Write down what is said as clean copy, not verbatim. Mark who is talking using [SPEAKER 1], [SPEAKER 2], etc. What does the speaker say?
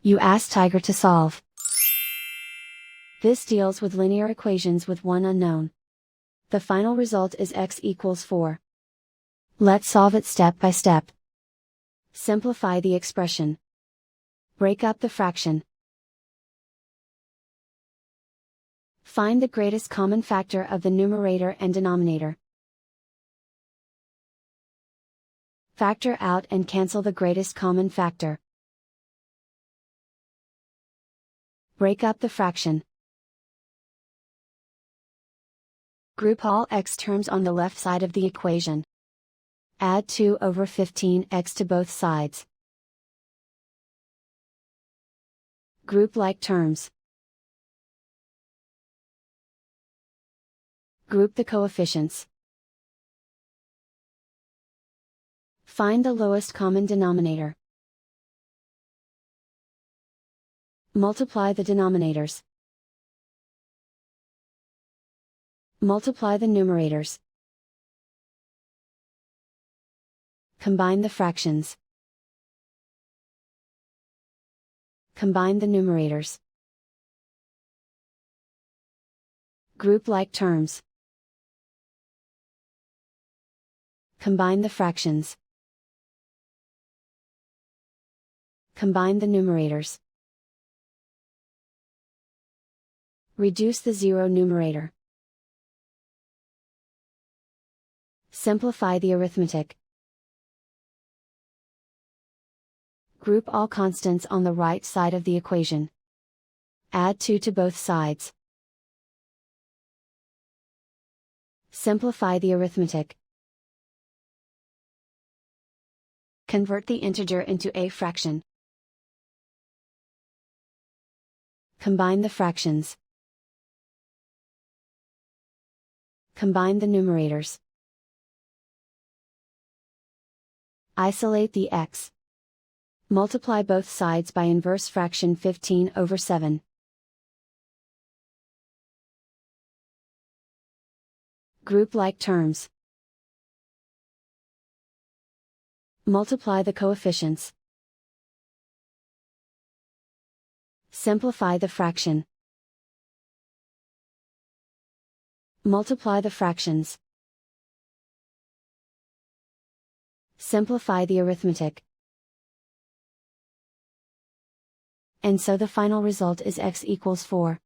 [SPEAKER 1] You ask Tiger to solve. This deals with linear equations with one unknown. The final result is x equals 4. Let's solve it step by step. Simplify the expression. Break up the fraction. Find the greatest common factor of the numerator and denominator. Factor out and cancel the greatest common factor. Break up the fraction. Group all x terms on the left side of the equation. Add 2/15x to both sides. Group like terms. Group the coefficients. Find the lowest common denominator. Multiply the denominators. Multiply the numerators. Combine the fractions. Combine the numerators. Group like terms. Combine the fractions. Combine the numerators. Reduce the zero numerator. Simplify the arithmetic. Group all constants on the right side of the equation. Add 2 to both sides. Simplify the arithmetic. Convert the integer into a fraction. Combine the fractions. Combine the numerators. Isolate the x. Multiply both sides by inverse fraction 15/7. Group like terms. Multiply the coefficients. Simplify the fraction. Multiply the fractions. Simplify the arithmetic. And so the final result is x equals 4.